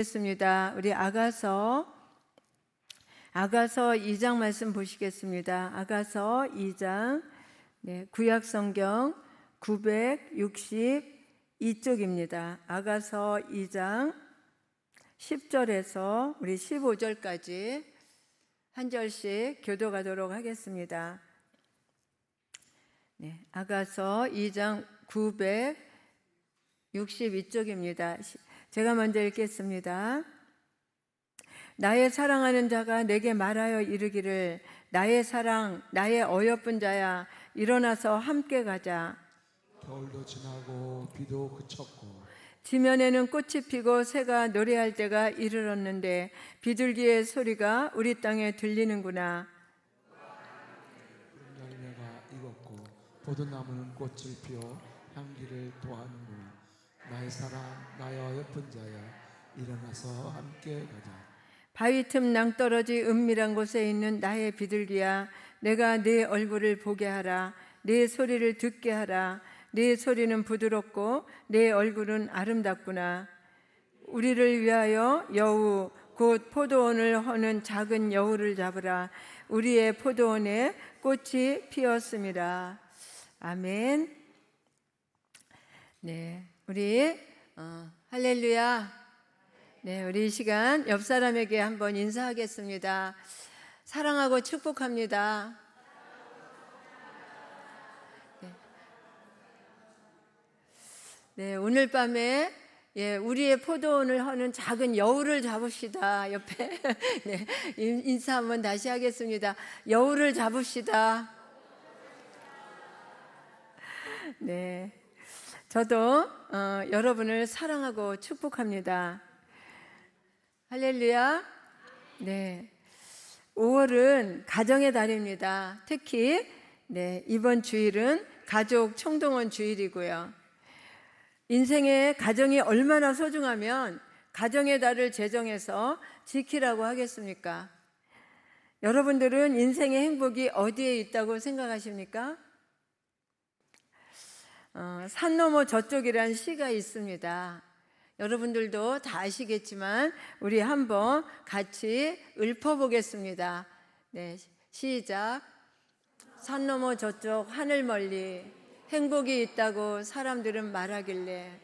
겠습니다. 우리 아가서 2장 말씀 보시겠습니다. 아가서 2장 구약 성경 962쪽입니다. 아가서 2장 10절에서 우리 15절까지 한 절씩 교도가도록 하겠습니다. 아가서 2장 962쪽입니다. 제가 먼저 읽겠습니다. 나의 사랑하는 자가 내게 말하여 이르기를 나의 사랑 나의 어여쁜 자야 일어나서 함께 가자. 겨울도 지나고 비도 그쳤고 지면에는 꽃이 피고 새가 노래할 때가 이르렀는데 비둘기의 소리가 우리 땅에 들리는구나. 푸른 열매가 익었고 포도나무는 꽃을 피워 향기를 토하는구나. 나의 사랑 나의 어여쁜 자야 일어나서 함께 가자. 바위 틈 낭떠러지 은밀한 곳에 있는 나의 비둘기야 내가 네 얼굴을 보게 하라. 네 소리를 듣게 하라. 네 소리는 부드럽고 네 얼굴은 아름답구나. 우리를 위하여 여우 곧 포도원을 허는 작은 여우를 잡으라. 우리의 포도원에 꽃이 피었음이라. 아멘. 우리 할렐루야. 우리 이 시간 옆 사람에게 한번 인사하겠습니다. 사랑하고 축복합니다. 오늘 밤에 우리의 포도원을 허는 작은 여우를 잡읍시다. 옆에 인사 한번 다시 하겠습니다. 여우를 잡읍시다. 저도 여러분을 사랑하고 축복합니다. 할렐루야. 5월은 가정의 달입니다. 특히 이번 주일은 가족 총동원 주일이고요. 인생의 가정이 얼마나 소중하면 가정의 달을 제정해서 지키라고 하겠습니까? 여러분들은 인생의 행복이 어디에 있다고 생각하십니까? 산 너머 저쪽이란 시가 있습니다. 여러분들도 다 아시겠지만 우리 한번 같이 읊어보겠습니다. 시작. 산 너머 저쪽 하늘 멀리 행복이 있다고 사람들은 말하길래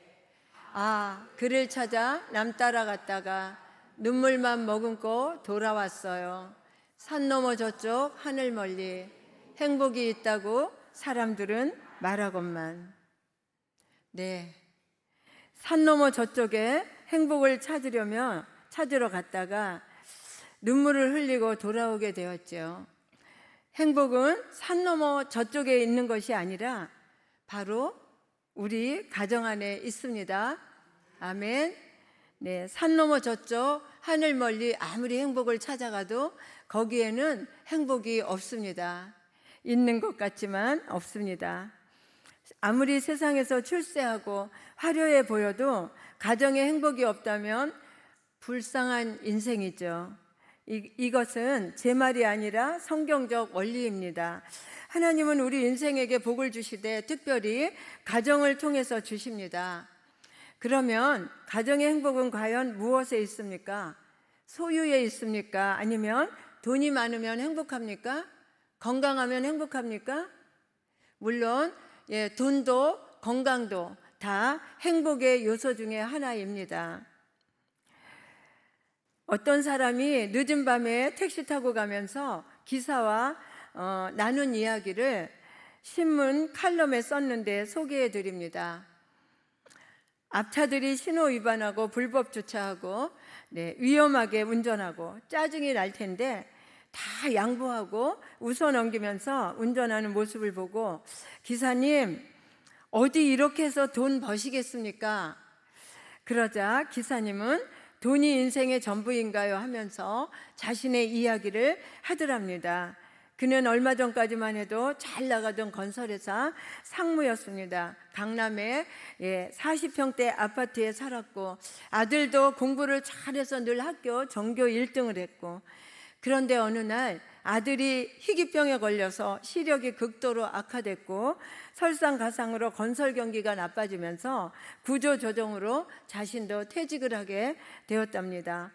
그를 찾아 남 따라갔다가 눈물만 머금고 돌아왔어요. 산 너머 저쪽 하늘 멀리 행복이 있다고 사람들은 말하건만. 산 너머 저쪽에 행복을 찾으러 갔다가 눈물을 흘리고 돌아오게 되었죠. 행복은 산 너머 저쪽에 있는 것이 아니라 바로 우리 가정 안에 있습니다. 아멘. 산 너머 저쪽 하늘 멀리 아무리 행복을 찾아가도 거기에는 행복이 없습니다. 있는 것 같지만 없습니다. 아무리 세상에서 출세하고 화려해 보여도 가정에 행복이 없다면 불쌍한 인생이죠. 이것은 제 말이 아니라 성경적 원리입니다. 하나님은 우리 인생에게 복을 주시되 특별히 가정을 통해서 주십니다. 그러면 가정의 행복은 과연 무엇에 있습니까? 소유에 있습니까? 아니면 돈이 많으면 행복합니까? 건강하면 행복합니까? 물론 돈도 건강도 다 행복의 요소 중에 하나입니다. 어떤 사람이 늦은 밤에 택시 타고 가면서 기사와 나눈 이야기를 신문 칼럼에 썼는데 소개해 드립니다. 앞차들이 신호 위반하고 불법 주차하고 위험하게 운전하고 짜증이 날 텐데 다 양보하고 웃어 넘기면서 운전하는 모습을 보고 기사님 어디 이렇게 해서 돈 버시겠습니까? 그러자 기사님은 돈이 인생의 전부인가요? 하면서 자신의 이야기를 하더랍니다. 그는 얼마 전까지만 해도 잘 나가던 건설회사 상무였습니다. 강남에 40평대 아파트에 살았고 아들도 공부를 잘해서 늘 학교 전교 1등을 했고 그런데 어느 날 아들이 희귀병에 걸려서 시력이 극도로 악화됐고 설상가상으로 건설 경기가 나빠지면서 구조조정으로 자신도 퇴직을 하게 되었답니다.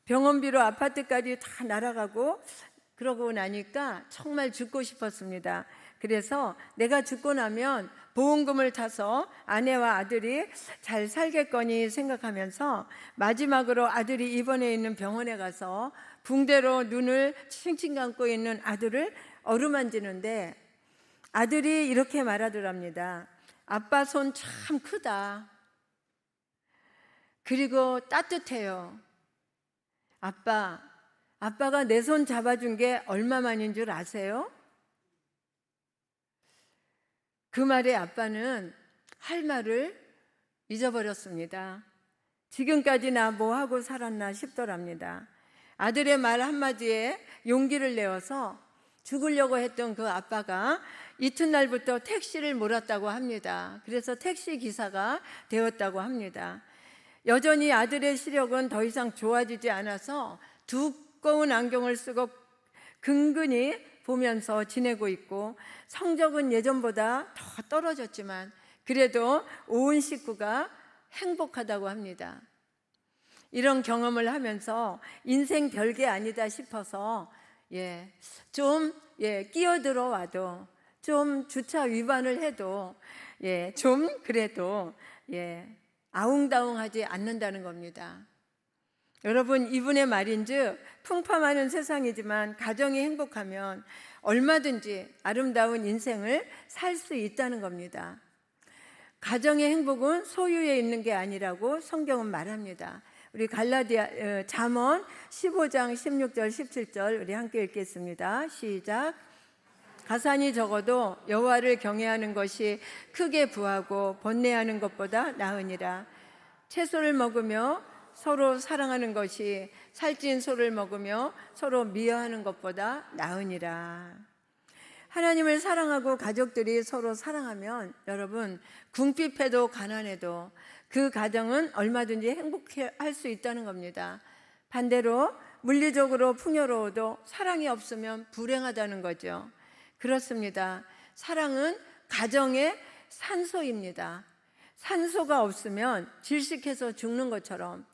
병원비로 아파트까지 다 날아가고 그러고 나니까 정말 죽고 싶었습니다. 그래서 내가 죽고 나면 보험금을 타서 아내와 아들이 잘 살겠거니 생각하면서 마지막으로 아들이 입원해 있는 병원에 가서 붕대로 눈을 칭칭 감고 있는 아들을 어루만지는데 아들이 이렇게 말하더랍니다. 아빠 손 참 크다. 그리고 따뜻해요. 아빠가 내 손 잡아준 게 얼마만인 줄 아세요? 그 말에 아빠는 할 말을 잊어버렸습니다. 지금까지 나 뭐 하고 살았나 싶더랍니다. 아들의 말 한마디에 용기를 내어서 죽으려고 했던 그 아빠가 이튿날부터 택시를 몰았다고 합니다. 그래서 택시 기사가 되었다고 합니다. 여전히 아들의 시력은 더 이상 좋아지지 않아서 두꺼운 안경을 쓰고 근근히 보면서 지내고 있고 성적은 예전보다 더 떨어졌지만 그래도 온 식구가 행복하다고 합니다. 이런 경험을 하면서 인생 별게 아니다 싶어서 좀 끼어들어 와도 좀 주차 위반을 해도 좀 그래도 아웅다웅하지 않는다는 겁니다. 여러분, 이분의 말인즉 풍파많은 세상이지만 가정이 행복하면 얼마든지 아름다운 인생을 살 수 있다는 겁니다. 가정의 행복은 소유에 있는 게 아니라고 성경은 말합니다. 우리 잠언 15장 16절 17절 우리 함께 읽겠습니다. 시작. 가산이 적어도 여호와를 경외하는 것이 크게 부하고 번뇌하는 것보다 나으니라. 채소를 먹으며 서로 사랑하는 것이 살찐 소를 먹으며 서로 미워하는 것보다 나으니라. 하나님을 사랑하고 가족들이 서로 사랑하면 여러분, 궁핍해도 가난해도 그 가정은 얼마든지 행복할 수 있다는 겁니다. 반대로 물리적으로 풍요로워도 사랑이 없으면 불행하다는 거죠. 그렇습니다. 사랑은 가정의 산소입니다. 산소가 없으면 질식해서 죽는 것처럼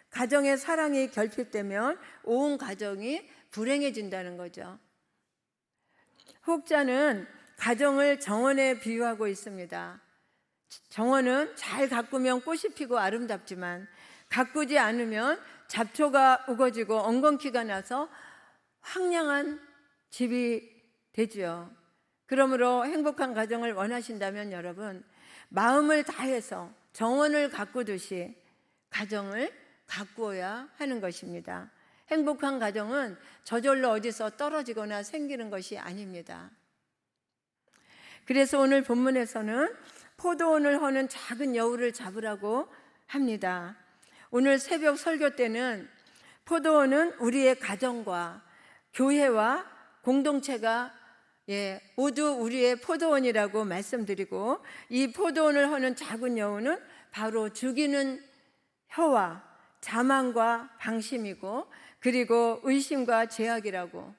가정의 사랑이 결핍되면 온 가정이 불행해진다는 거죠. 혹자는 가정을 정원에 비유하고 있습니다. 정원은 잘 가꾸면 꽃이 피고 아름답지만 가꾸지 않으면 잡초가 우거지고 엉겅퀴가 나서 황량한 집이 되지요. 그러므로 행복한 가정을 원하신다면 여러분, 마음을 다해서 정원을 가꾸듯이 가정을 가꾸어야 하는 것입니다. 행복한 가정은 저절로 어디서 떨어지거나 생기는 것이 아닙니다. 그래서 오늘 본문에서는 포도원을 허는 작은 여우를 잡으라고 합니다. 오늘 새벽 설교 때는 포도원은 우리의 가정과 교회와 공동체가 모두 우리의 포도원이라고 말씀드리고, 이 포도원을 허는 작은 여우는 바로 죽이는 혀와 자만과 방심이고, 그리고 의심과 죄악이라고,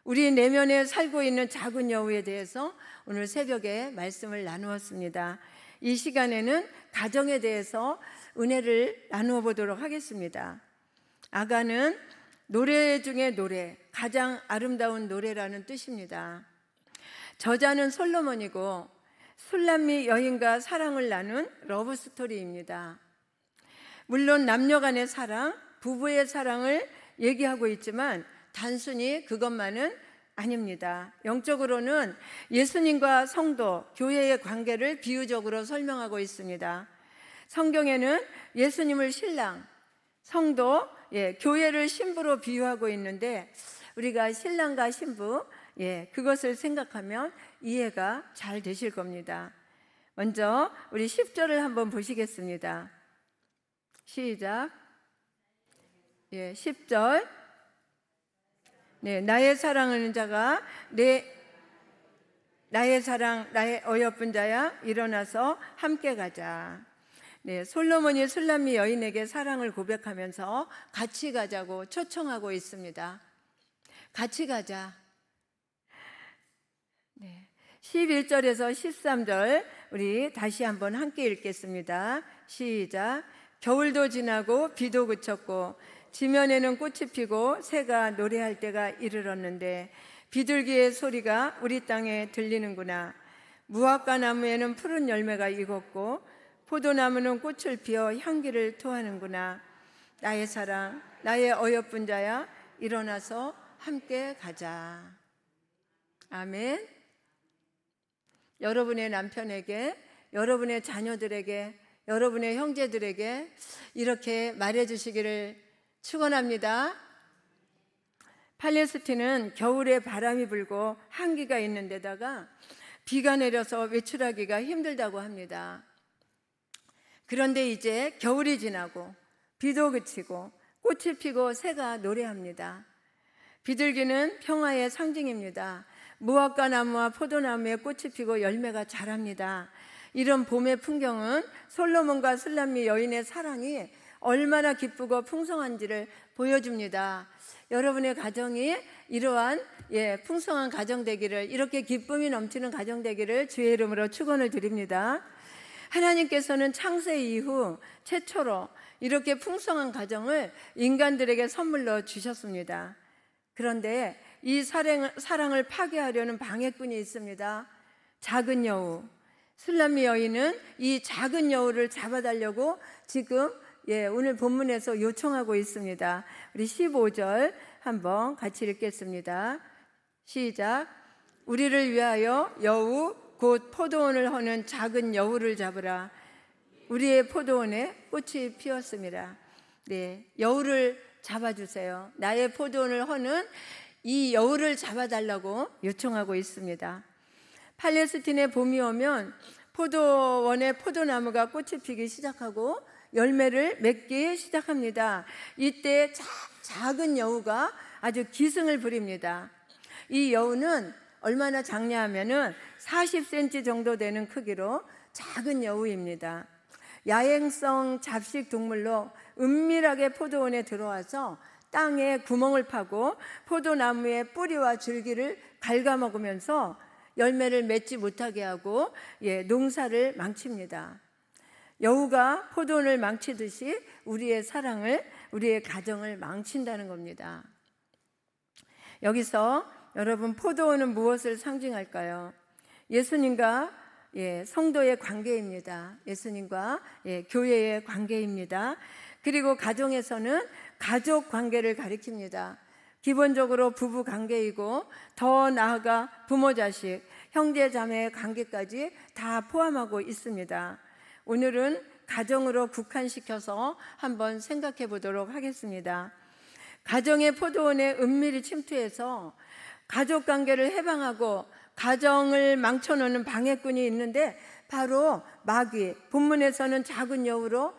우리 내면에 살고 있는 작은 여우에 대해서 오늘 새벽에 말씀을 나누었습니다. 이 시간에는 가정에 대해서 은혜를 나누어 보도록 하겠습니다. 아가는 노래 중에 노래, 가장 아름다운 노래라는 뜻입니다. 저자는 솔로몬이고 술람미 여인과 사랑을 나눈 러브스토리입니다. 물론 남녀 간의 사랑, 부부의 사랑을 얘기하고 있지만 단순히 그것만은 아닙니다. 영적으로는 예수님과 성도, 교회의 관계를 비유적으로 설명하고 있습니다. 성경에는 예수님을 신랑, 성도, 교회를 신부로 비유하고 있는데 우리가 신랑과 신부, 그것을 생각하면 이해가 잘 되실 겁니다. 먼저 우리 10절을 한번 보시겠습니다. 시작. 10절. 나의 사랑하는 자가 나의 사랑, 나의 어여쁜 자야, 일어나서 함께 가자. 솔로몬이 술람미 여인에게 사랑을 고백하면서 같이 가자고 초청하고 있습니다. 같이 가자. 네. 11절에서 13절 우리 다시 한번 함께 읽겠습니다. 시작. 겨울도 지나고 비도 그쳤고 지면에는 꽃이 피고 새가 노래할 때가 이르렀는데 비둘기의 소리가 우리 땅에 들리는구나. 무화과 나무에는 푸른 열매가 익었고 포도나무는 꽃을 피워 향기를 토하는구나. 나의 사랑, 나의 어여쁜 자야, 일어나서 함께 가자. 아멘. 여러분의 남편에게, 여러분의 자녀들에게, 여러분의 형제들에게 이렇게 말해주시기를 축원합니다. 팔레스틴은 겨울에 바람이 불고 한기가 있는 데다가 비가 내려서 외출하기가 힘들다고 합니다. 그런데 이제 겨울이 지나고 비도 그치고 꽃이 피고 새가 노래합니다. 비둘기는 평화의 상징입니다. 무화과 나무와 포도나무에 꽃이 피고 열매가 자랍니다. 이런 봄의 풍경은 솔로몬과 술람미 여인의 사랑이 얼마나 기쁘고 풍성한지를 보여줍니다. 여러분의 가정이 이러한 풍성한 가정 되기를, 이렇게 기쁨이 넘치는 가정 되기를 주의 이름으로 축원을 드립니다. 하나님께서는 창세 이후 최초로 이렇게 풍성한 가정을 인간들에게 선물로 주셨습니다. 그런데 이 사랑을 파괴하려는 방해꾼이 있습니다. 작은 여우. 술람미 여인은 이 작은 여우를 잡아달라고 지금 오늘 본문에서 요청하고 있습니다. 우리 15절 한번 같이 읽겠습니다. 시작. 우리를 위하여 여우 곧 포도원을 허는 작은 여우를 잡으라. 우리의 포도원에 꽃이 피었습니다. 네, 여우를 잡아주세요. 나의 포도원을 허는 이 여우를 잡아달라고 요청하고 있습니다. 팔레스틴의 봄이 오면 포도원에 포도나무가 꽃이 피기 시작하고 열매를 맺기 시작합니다. 이때 작은 여우가 아주 기승을 부립니다. 이 여우는 얼마나 작냐면은 40cm 정도 되는 크기로 작은 여우입니다. 야행성 잡식 동물로 은밀하게 포도원에 들어와서 땅에 구멍을 파고 포도나무의 뿌리와 줄기를 갉아먹으면서 열매를 맺지 못하게 하고 농사를 망칩니다. 여우가 포도원을 망치듯이 우리의 사랑을, 우리의 가정을 망친다는 겁니다. 여기서 여러분, 포도원은 무엇을 상징할까요? 예수님과 성도의 관계입니다. 예수님과 교회의 관계입니다. 그리고 가정에서는 가족 관계를 가리킵니다. 기본적으로 부부 관계이고 더 나아가 부모 자식, 형제 자매의 관계까지 다 포함하고 있습니다. 오늘은 가정으로 국한시켜서 한번 생각해 보도록 하겠습니다. 가정의 포도원에 은밀히 침투해서 가족 관계를 해방하고 가정을 망쳐놓는 방해꾼이 있는데 바로 마귀, 본문에서는 작은 여우로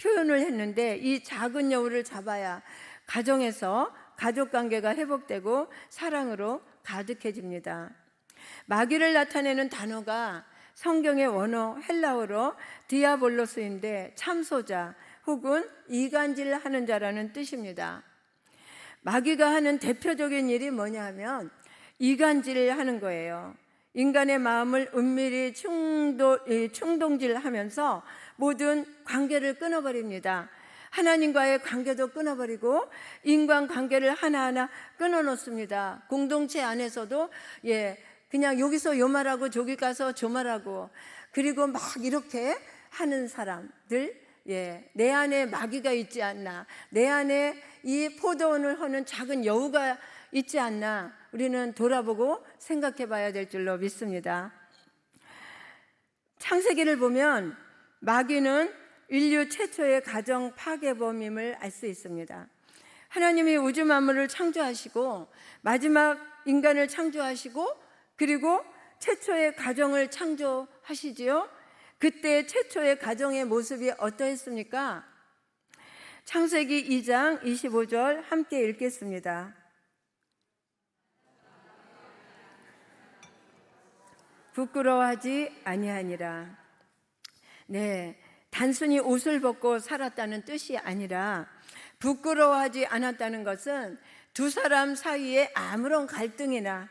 표현을 했는데 이 작은 여우를 잡아야 가정에서 가족관계가 회복되고 사랑으로 가득해집니다. 마귀를 나타내는 단어가 성경의 원어 헬라어로 디아볼로스인데 참소자 혹은 이간질하는 자라는 뜻입니다. 마귀가 하는 대표적인 일이 뭐냐면 이간질하는 거예요. 인간의 마음을 은밀히 충동질하면서 모든 관계를 끊어버립니다. 하나님과의 관계도 끊어버리고 인간관계를 하나하나 끊어놓습니다. 공동체 안에서도 그냥 여기서 요 말하고 저기 가서 저 말하고, 그리고 막 이렇게 하는 사람들, 내 안에 마귀가 있지 않나, 내 안에 이 포도원을 허는 작은 여우가 있지 않나, 우리는 돌아보고 생각해 봐야 될 줄로 믿습니다. 창세기를 보면 마귀는 인류 최초의 가정 파괴범임을 알 수 있습니다. 하나님이 우주 만물을 창조하시고 마지막 인간을 창조하시고 그리고 최초의 가정을 창조하시지요. 그때 최초의 가정의 모습이 어떠했습니까? 창세기 2장 25절 함께 읽겠습니다. 부끄러워하지 아니하니라. 네, 단순히 옷을 벗고 살았다는 뜻이 아니라 부끄러워하지 않았다는 것은 두 사람 사이에 아무런 갈등이나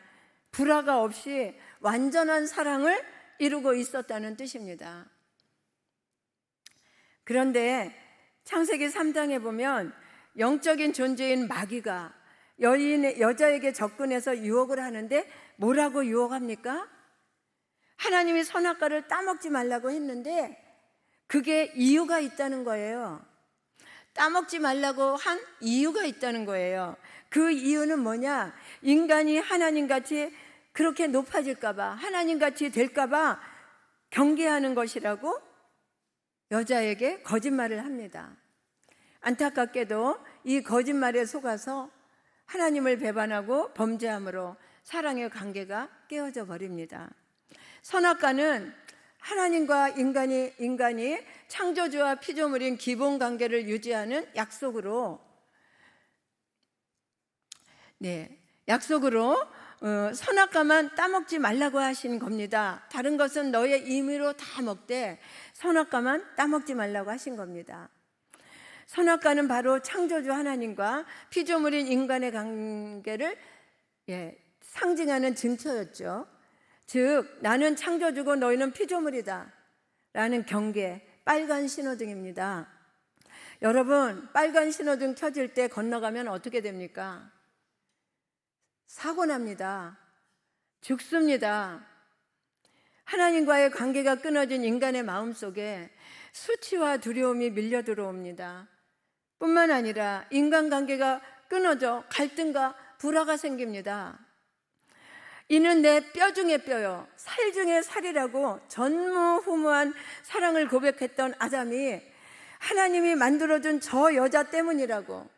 불화가 없이 완전한 사랑을 이루고 있었다는 뜻입니다. 그런데 창세기 3장에 보면 영적인 존재인 마귀가 여자에게 접근해서 유혹을 하는데 뭐라고 유혹합니까? 하나님이 선악과를 따먹지 말라고 했는데 그게 이유가 있다는 거예요. 따먹지 말라고 한 이유가 있다는 거예요. 그 이유는 뭐냐? 인간이 하나님같이 그렇게 높아질까 봐, 하나님같이 될까 봐 경계하는 것이라고 여자에게 거짓말을 합니다. 안타깝게도 이 거짓말에 속아서 하나님을 배반하고 범죄함으로 사랑의 관계가 깨어져 버립니다. 선악과는 하나님과 인간이 창조주와 피조물인 기본 관계를 유지하는 약속으로 선악과만 따먹지 말라고 하신 겁니다. 다른 것은 너의 임의로 다 먹되 선악과만 따먹지 말라고 하신 겁니다. 선악과는 바로 창조주 하나님과 피조물인 인간의 관계를 상징하는 증처였죠. 즉 나는 창조주고 너희는 피조물이다 라는 경계, 빨간 신호등입니다. 여러분, 빨간 신호등 켜질 때 건너가면 어떻게 됩니까? 사고 납니다. 죽습니다. 하나님과의 관계가 끊어진 인간의 마음속에 수치와 두려움이 밀려 들어옵니다. 뿐만 아니라 인간관계가 끊어져 갈등과 불화가 생깁니다. 이는 내 뼈 중에 뼈요 살 중에 살이라고 전무후무한 사랑을 고백했던 아담이 하나님이 만들어준 저 여자 때문이라고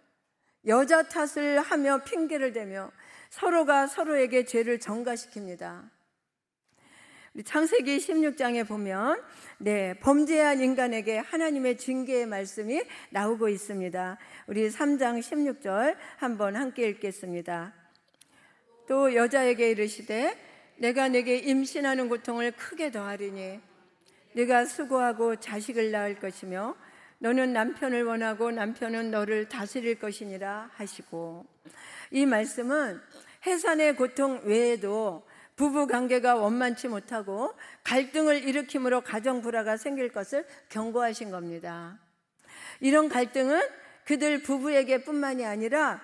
여자 탓을 하며 핑계를 대며 서로가 서로에게 죄를 전가시킵니다. 창세기 16장에 보면 범죄한 인간에게 하나님의 징계의 말씀이 나오고 있습니다. 우리 3장 16절 한번 함께 읽겠습니다. 또 여자에게 이르시되 내가 네게 임신하는 고통을 크게 더하리니 네가 수고하고 자식을 낳을 것이며 너는 남편을 원하고 남편은 너를 다스릴 것이니라 하시고, 이 말씀은 해산의 고통 외에도 부부관계가 원만치 못하고 갈등을 일으킴으로 가정 불화가 생길 것을 경고하신 겁니다. 이런 갈등은 그들 부부에게 뿐만이 아니라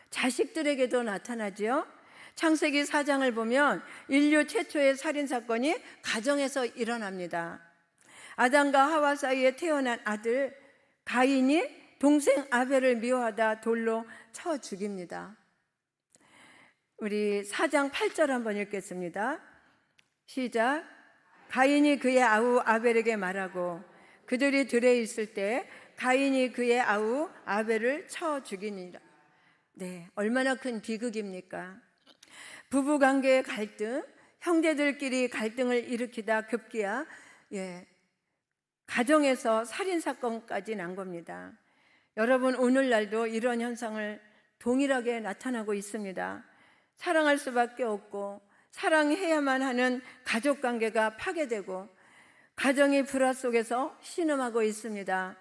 자식들에게도 나타나죠. 창세기 4장을 보면 인류 최초의 살인사건이 가정에서 일어납니다. 아담과 하와 사이에 태어난 아들 가인이 동생 아벨을 미워하다 돌로 쳐 죽입니다. 우리 4장 8절 한번 읽겠습니다. 시작. 가인이 그의 아우 아벨에게 말하고 그들이 들에 있을 때 가인이 그의 아우 아벨을 쳐 죽이니라. 얼마나 큰 비극입니까? 부부관계의 갈등, 형제들끼리 갈등을 일으키다 급기야 가정에서 살인사건까지 난 겁니다. 여러분, 오늘날도 이런 현상을 동일하게 나타나고 있습니다. 사랑할 수밖에 없고 사랑해야만 하는 가족관계가 파괴되고 가정이 불화 속에서 신음하고 있습니다.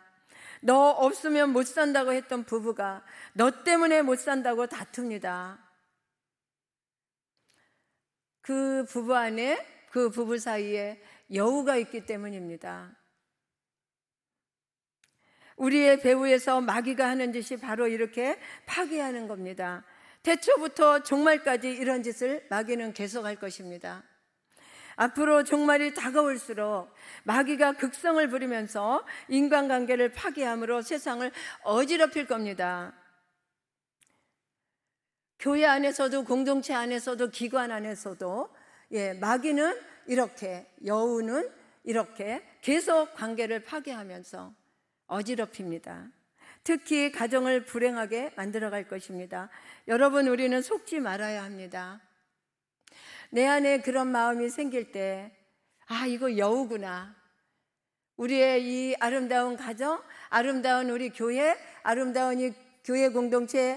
너 없으면 못 산다고 했던 부부가 너 때문에 못 산다고 다툽니다. 그 부부 안에, 그 부부 사이에 여우가 있기 때문입니다. 우리의 배후에서 마귀가 하는 짓이 바로 이렇게 파괴하는 겁니다. 태초부터 종말까지 이런 짓을 마귀는 계속할 것입니다. 앞으로 종말이 다가올수록 마귀가 극성을 부리면서 인간관계를 파괴함으로 세상을 어지럽힐 겁니다. 교회 안에서도, 공동체 안에서도, 기관 안에서도 마귀는 이렇게, 여우는 이렇게 계속 관계를 파괴하면서 어지럽힙니다. 특히 가정을 불행하게 만들어갈 것입니다. 여러분, 우리는 속지 말아야 합니다. 내 안에 그런 마음이 생길 때, 이거 여우구나. 우리의 이 아름다운 가정, 아름다운 우리 교회, 아름다운 이 교회 공동체,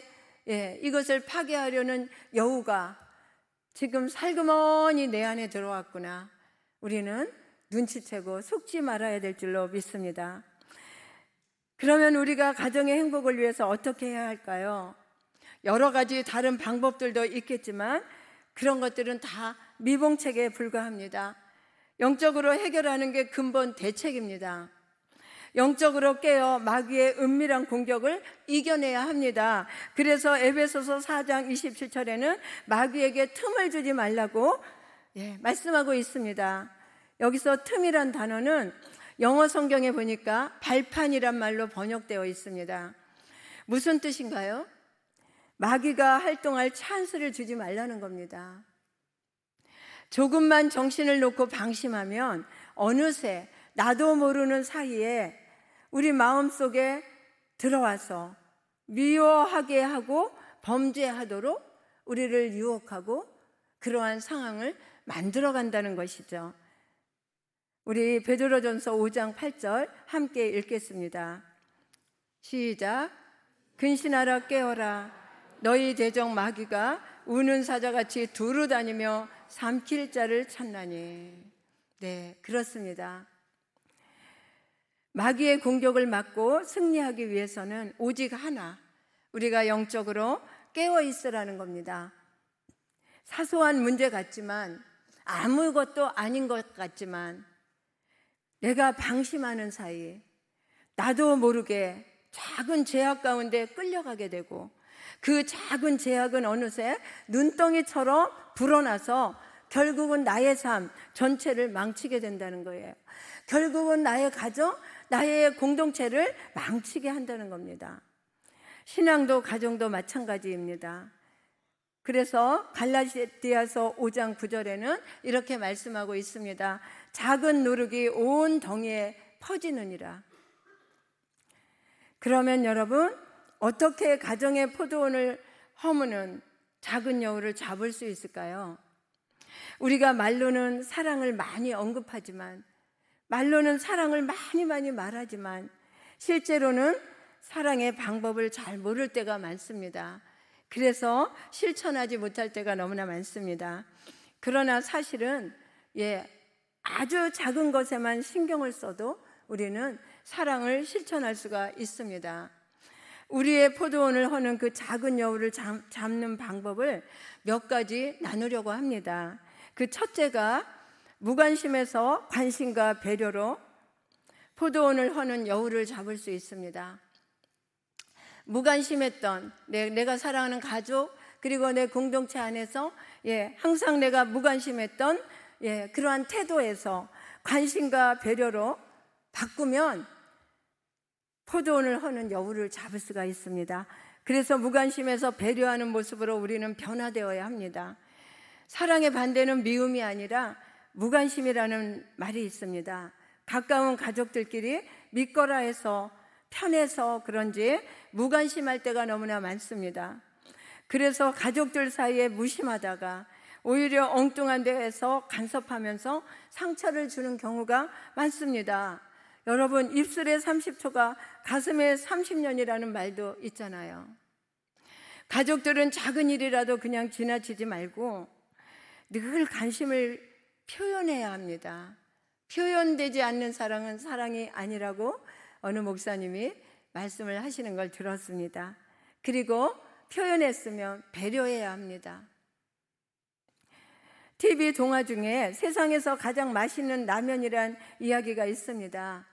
이것을 파괴하려는 여우가 지금 살그머니 내 안에 들어왔구나. 우리는 눈치채고 속지 말아야 될 줄로 믿습니다. 그러면 우리가 가정의 행복을 위해서 어떻게 해야 할까요? 여러 가지 다른 방법들도 있겠지만 그런 것들은 다 미봉책에 불과합니다. 영적으로 해결하는 게 근본 대책입니다. 영적으로 깨어 마귀의 은밀한 공격을 이겨내야 합니다. 그래서 에베소서 4장 27절에는 마귀에게 틈을 주지 말라고 말씀하고 있습니다. 여기서 틈이란 단어는 영어 성경에 보니까 발판이란 말로 번역되어 있습니다. 무슨 뜻인가요? 마귀가 활동할 찬스를 주지 말라는 겁니다. 조금만 정신을 놓고 방심하면 어느새 나도 모르는 사이에 우리 마음속에 들어와서 미워하게 하고 범죄하도록 우리를 유혹하고 그러한 상황을 만들어 간다는 것이죠. 우리 베드로전서 5장 8절 함께 읽겠습니다. 시작. 근신하라 깨어라. 너희 대적 마귀가 우는 사자같이 두루 다니며 삼킬 자를 찾나니. 네, 그렇습니다. 마귀의 공격을 막고 승리하기 위해서는 오직 하나, 우리가 영적으로 깨어 있으라는 겁니다. 사소한 문제 같지만, 아무것도 아닌 것 같지만 내가 방심하는 사이 나도 모르게 작은 죄악 가운데 끌려가게 되고 그 작은 죄악은 어느새 눈덩이처럼 불어나서 결국은 나의 삶 전체를 망치게 된다는 거예요. 결국은 나의 가정, 나의 공동체를 망치게 한다는 겁니다. 신앙도 가정도 마찬가지입니다. 그래서 갈라디아서 5장 9절에는 이렇게 말씀하고 있습니다. 작은 누룩이 온 덩이에 퍼지느니라. 그러면 여러분, 어떻게 가정의 포도원을 허무는 작은 여우를 잡을 수 있을까요? 우리가 말로는 사랑을 많이 언급하지만, 말로는 사랑을 많이 말하지만 실제로는 사랑의 방법을 잘 모를 때가 많습니다. 그래서 실천하지 못할 때가 너무나 많습니다. 그러나 사실은 아주 작은 것에만 신경을 써도 우리는 사랑을 실천할 수가 있습니다. 우리의 포도원을 허는 그 작은 여우를 잡는 방법을 몇 가지 나누려고 합니다. 그 첫째가 무관심에서 관심과 배려로 포도원을 허는 여우를 잡을 수 있습니다. 무관심했던 내가 사랑하는 가족 그리고 내 공동체 안에서 항상 내가 무관심했던 그러한 태도에서 관심과 배려로 바꾸면 포도원을 허는 여우를 잡을 수가 있습니다. 그래서 무관심에서 배려하는 모습으로 우리는 변화되어야 합니다. 사랑의 반대는 미움이 아니라 무관심이라는 말이 있습니다. 가까운 가족들끼리 믿거라 해서 편해서 그런지 무관심할 때가 너무나 많습니다. 그래서 가족들 사이에 무심하다가 오히려 엉뚱한 데에서 간섭하면서 상처를 주는 경우가 많습니다. 여러분, 입술에 30초가 가슴에 30년이라는 말도 있잖아요. 가족들은 작은 일이라도 그냥 지나치지 말고 늘 관심을 표현해야 합니다. 표현되지 않는 사랑은 사랑이 아니라고 어느 목사님이 말씀을 하시는 걸 들었습니다. 그리고 표현했으면 배려해야 합니다. TV 동화 중에 세상에서 가장 맛있는 라면이란 이야기가 있습니다.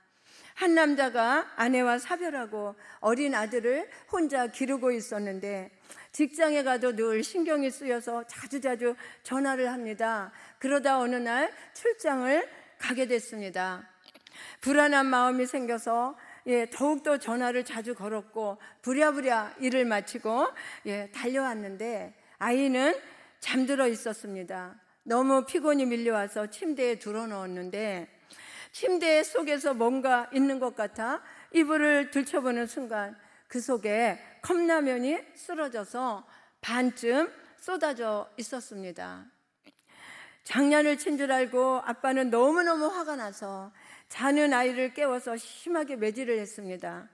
한 남자가 아내와 사별하고 어린 아들을 혼자 기르고 있었는데 직장에 가도 늘 신경이 쓰여서 자주자주 전화를 합니다. 그러다 어느 날 출장을 가게 됐습니다. 불안한 마음이 생겨서 더욱더 전화를 자주 걸었고 부랴부랴 일을 마치고 달려왔는데 아이는 잠들어 있었습니다. 너무 피곤이 밀려와서 침대에 들어놓았는데 침대 속에서 뭔가 있는 것 같아 이불을 들춰보는 순간 그 속에 컵라면이 쓰러져서 반쯤 쏟아져 있었습니다. 장난을 친 줄 알고 아빠는 너무너무 화가 나서 자는 아이를 깨워서 심하게 매질을 했습니다.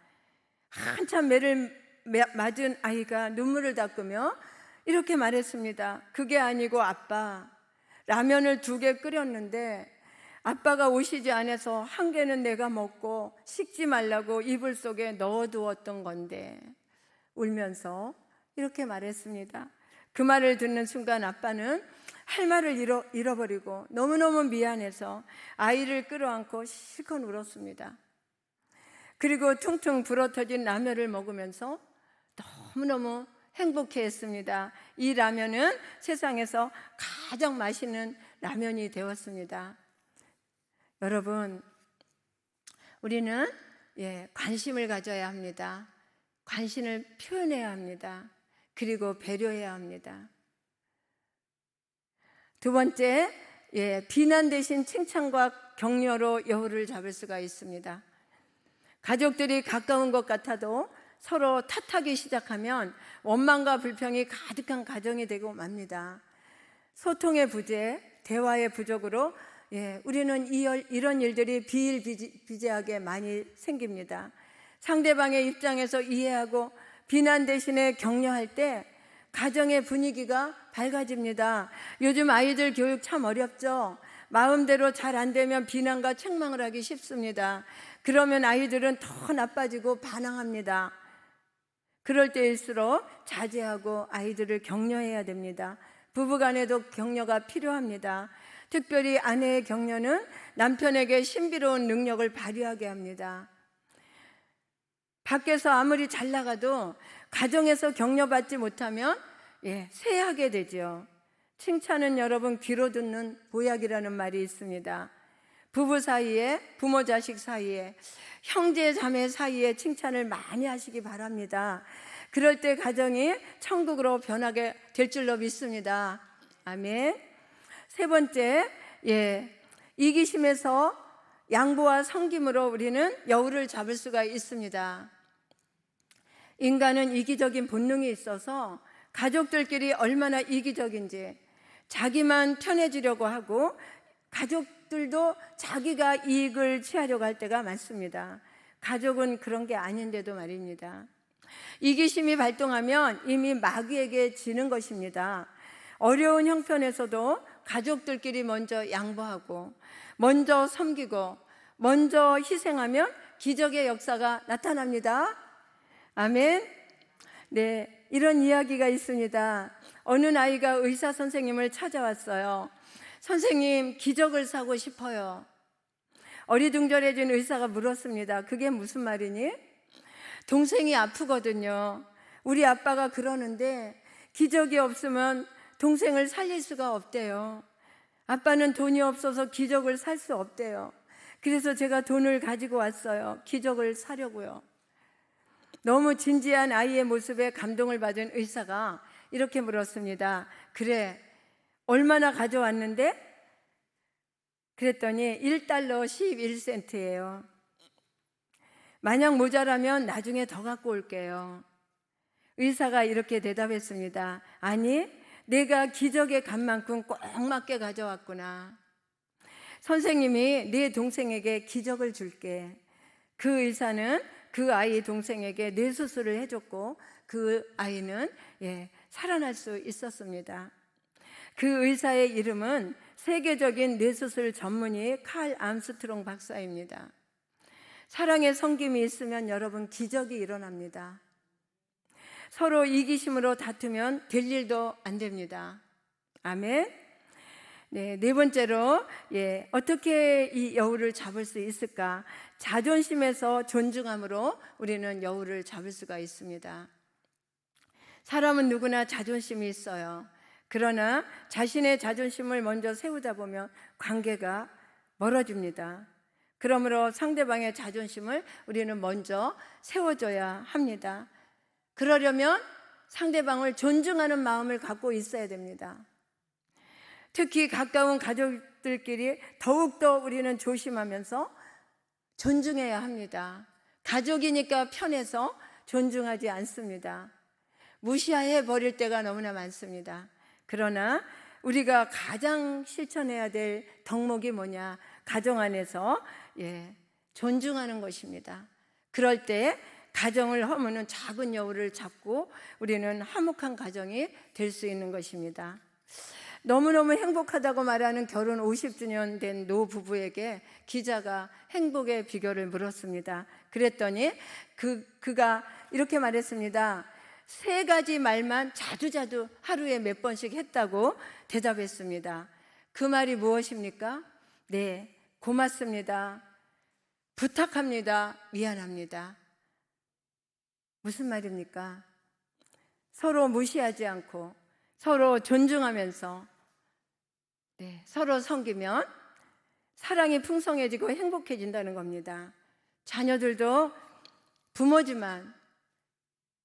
한참 매를 맞은 아이가 눈물을 닦으며 이렇게 말했습니다. 그게 아니고 아빠, 라면을 2개 끓였는데 아빠가 오시지 않아서 1개는 내가 먹고 식지 말라고 이불 속에 넣어두었던 건데 울면서 이렇게 말했습니다. 그 말을 듣는 순간 아빠는 할 말을 잃어버리고 너무너무 미안해서 아이를 끌어안고 실컷 울었습니다. 그리고 퉁퉁 불어터진 라면을 먹으면서 너무너무 행복해했습니다. 이 라면은 세상에서 가장 맛있는 라면이 되었습니다. 여러분, 우리는 관심을 가져야 합니다. 관심을 표현해야 합니다. 그리고 배려해야 합니다. 두 번째, 비난 대신 칭찬과 격려로 여우를 잡을 수가 있습니다. 가족들이 가까운 것 같아도 서로 탓하기 시작하면 원망과 불평이 가득한 가정이 되고 맙니다. 소통의 부재, 대화의 부족으로 우리는 이런 일들이 비일비재하게 많이 생깁니다. 상대방의 입장에서 이해하고 비난 대신에 격려할 때 가정의 분위기가 밝아집니다. 요즘 아이들 교육 참 어렵죠. 마음대로 잘 안 되면 비난과 책망을 하기 쉽습니다. 그러면 아이들은 더 나빠지고 반항합니다. 그럴 때일수록 자제하고 아이들을 격려해야 됩니다. 부부간에도 격려가 필요합니다. 특별히 아내의 격려는 남편에게 신비로운 능력을 발휘하게 합니다. 밖에서 아무리 잘 나가도 가정에서 격려받지 못하면 쇠하게 되죠. 칭찬은 여러분 귀로 듣는 보약이라는 말이 있습니다. 부부 사이에, 부모 자식 사이에, 형제 자매 사이에 칭찬을 많이 하시기 바랍니다. 그럴 때 가정이 천국으로 변하게 될 줄로 믿습니다. 아멘. 세 번째, 이기심에서 양보와 섬김으로 우리는 여우를 잡을 수가 있습니다. 인간은 이기적인 본능이 있어서 가족들끼리 얼마나 이기적인지 자기만 편해지려고 하고 가족들도 자기가 이익을 취하려고 할 때가 많습니다. 가족은 그런 게 아닌데도 말입니다. 이기심이 발동하면 이미 마귀에게 지는 것입니다. 어려운 형편에서도 가족들끼리 먼저 양보하고 먼저 섬기고 먼저 희생하면 기적의 역사가 나타납니다. 아멘. 이런 이야기가 있습니다. 어느 아이가 의사 선생님을 찾아왔어요. 선생님, 기적을 사고 싶어요. 어리둥절해진 의사가 물었습니다. 그게 무슨 말이니? 동생이 아프거든요. 우리 아빠가 그러는데 기적이 없으면 동생을 살릴 수가 없대요. 아빠는 돈이 없어서 기적을 살 수 없대요. 그래서 제가 돈을 가지고 왔어요. 기적을 사려고요. 너무 진지한 아이의 모습에 감동을 받은 의사가 이렇게 물었습니다. 그래, 얼마나 가져왔는데? 그랬더니 1달러 11센트예요. 만약 모자라면 나중에 더 갖고 올게요. 의사가 이렇게 대답했습니다. 아니, 내가 기적의 값만큼 꼭 맞게 가져왔구나. 선생님이 네 동생에게 기적을 줄게. 그 의사는 그 아이 동생에게 뇌수술을 해줬고 그 아이는 살아날 수 있었습니다. 그 의사의 이름은 세계적인 뇌수술 전문의 칼 암스트롱 박사입니다. 사랑의 섬김이 있으면 여러분 기적이 일어납니다. 서로 이기심으로 다투면 될 일도 안 됩니다. 아멘. 네 번째로 어떻게 이 여우를 잡을 수 있을까? 자존심에서 존중함으로 우리는 여우를 잡을 수가 있습니다. 사람은 누구나 자존심이 있어요. 그러나 자신의 자존심을 먼저 세우다 보면 관계가 멀어집니다. 그러므로 상대방의 자존심을 우리는 먼저 세워줘야 합니다. 그러려면 상대방을 존중하는 마음을 갖고 있어야 됩니다. 특히 가까운 가족들끼리 더욱더 우리는 조심하면서 존중해야 합니다. 가족이니까 편해서 존중하지 않습니다. 무시해 버릴 때가 너무나 많습니다. 그러나 우리가 가장 실천해야 될 덕목이 뭐냐? 가정 안에서 존중하는 것입니다. 그럴 때 가정을 허무는 작은 여우를 잡고 우리는 화목한 가정이 될 수 있는 것입니다. 너무너무 행복하다고 말하는 결혼 50주년 된 노부부에게 기자가 행복의 비결을 물었습니다. 그랬더니 그가 이렇게 말했습니다. 세 가지 말만 자주자주 하루에 몇 번씩 했다고 대답했습니다. 그 말이 무엇입니까? 네, 고맙습니다. 부탁합니다. 미안합니다. 무슨 말입니까? 서로 무시하지 않고 서로 존중하면서 서로 섬기면 사랑이 풍성해지고 행복해진다는 겁니다. 자녀들도 부모지만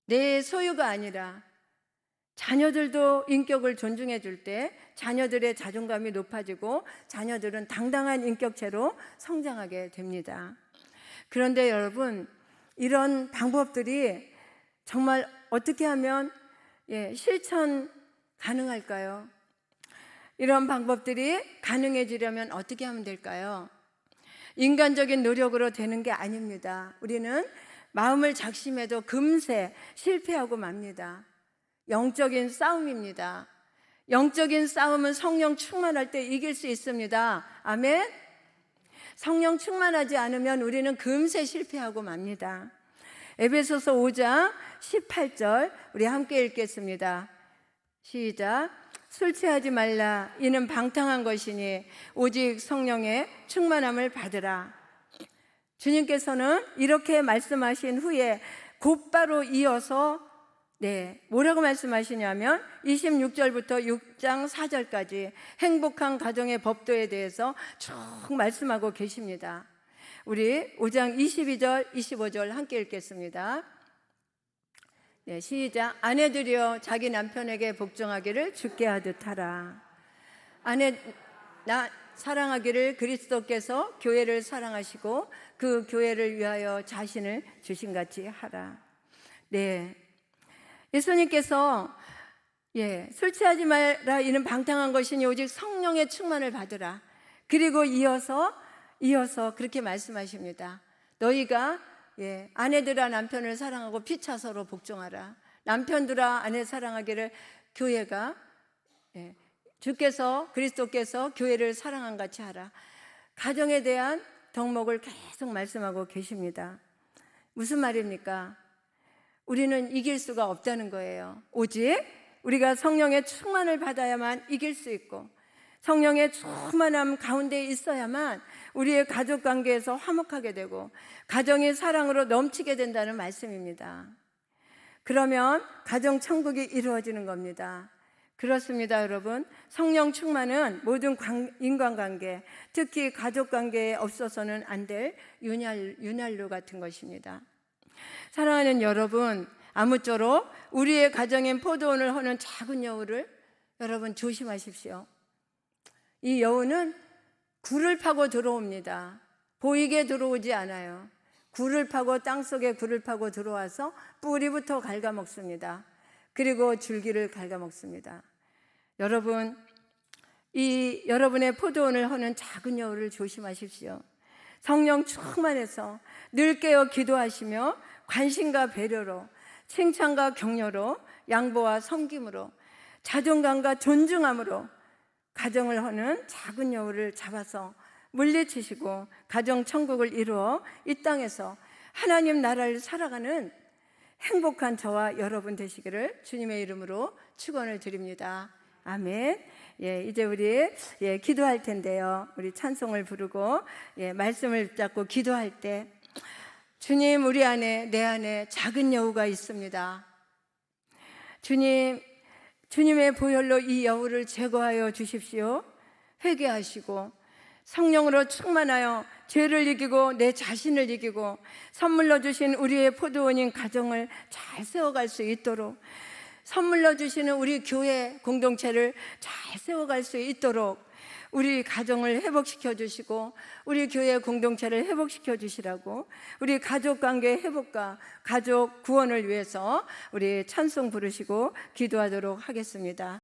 내 소유가 아니라 자녀들도 인격을 존중해 줄 때 자녀들의 자존감이 높아지고 자녀들은 당당한 인격체로 성장하게 됩니다. 그런데 여러분, 이런 방법들이 정말 어떻게 하면 실천 가능할까요? 이런 방법들이 가능해지려면 어떻게 하면 될까요? 인간적인 노력으로 되는 게 아닙니다. 우리는 마음을 작심해도 금세 실패하고 맙니다. 영적인 싸움입니다. 영적인 싸움은 성령 충만할 때 이길 수 있습니다. 아멘? 성령 충만하지 않으면 우리는 금세 실패하고 맙니다. 에베소서 5장 18절 우리 함께 읽겠습니다. 시작. 술 취하지 말라. 이는 방탕한 것이니 오직 성령의 충만함을 받으라. 주님께서는 이렇게 말씀하신 후에 곧바로 이어서 뭐라고 말씀하시냐면 26절부터 6장 4절까지 행복한 가정의 법도에 대해서 쭉 말씀하고 계십니다. 우리 5장 22절, 25절 함께 읽겠습니다. 시작. 아내들이여 자기 남편에게 복종하기를 주께 하듯 하라. 사랑하기를 그리스도께서 교회를 사랑하시고 그 교회를 위하여 자신을 주신 같이 하라. 예수님께서 술 취하지 마라. 이는 방탕한 것이니 오직 성령의 충만을 받으라. 그리고 이어서 그렇게 말씀하십니다. 너희가 아내들아 남편을 사랑하고 피차 서로 복종하라. 남편들아 아내 사랑하기를 교회가 주께서 그리스도께서 교회를 사랑한 같이 하라. 가정에 대한 덕목을 계속 말씀하고 계십니다. 무슨 말입니까? 우리는 이길 수가 없다는 거예요. 오직 우리가 성령의 충만을 받아야만 이길 수 있고 성령의 충만함 가운데 있어야만 우리의 가족 관계에서 화목하게 되고 가정이 사랑으로 넘치게 된다는 말씀입니다. 그러면 가정 천국이 이루어지는 겁니다. 그렇습니다, 여러분. 성령 충만은 모든 인간관계, 특히 가족 관계에 없어서는 안 될 윤활유 같은 것입니다. 사랑하는 여러분, 아무쪼록 우리의 가정엔 포도원을 허는 작은 여우를 여러분 조심하십시오. 이 여우는 굴을 파고 들어옵니다. 보이게 들어오지 않아요. 굴을 파고 땅속에 굴을 파고 들어와서 뿌리부터 갉아먹습니다. 그리고 줄기를 갉아먹습니다. 여러분, 이 여러분의 포도원을 허는 작은 여우를 조심하십시오. 성령 충만해서 늘 깨어 기도하시며 관심과 배려로 칭찬과 격려로 양보와 섬김으로 자존감과 존중함으로 가정을 허는 작은 여우를 잡아서 물리치시고 가정 천국을 이루어 이 땅에서 하나님 나라를 살아가는 행복한 저와 여러분 되시기를 주님의 이름으로 축원을 드립니다. 아멘. 이제 우리 기도할 텐데요. 우리 찬송을 부르고 말씀을 붙잡고 기도할 때 주님, 우리 안에 내 안에 작은 여우가 있습니다. 주님의 보혈로 이 여우를 제거하여 주십시오. 회개하시고 성령으로 충만하여 죄를 이기고 내 자신을 이기고 선물로 주신 우리의 포도원인 가정을 잘 세워갈 수 있도록, 선물로 주시는 우리 교회 공동체를 잘 세워갈 수 있도록 우리 가정을 회복시켜 주시고 우리 교회 공동체를 회복시켜 주시라고, 우리 가족 관계 회복과 가족 구원을 위해서 우리 찬송 부르시고 기도하도록 하겠습니다.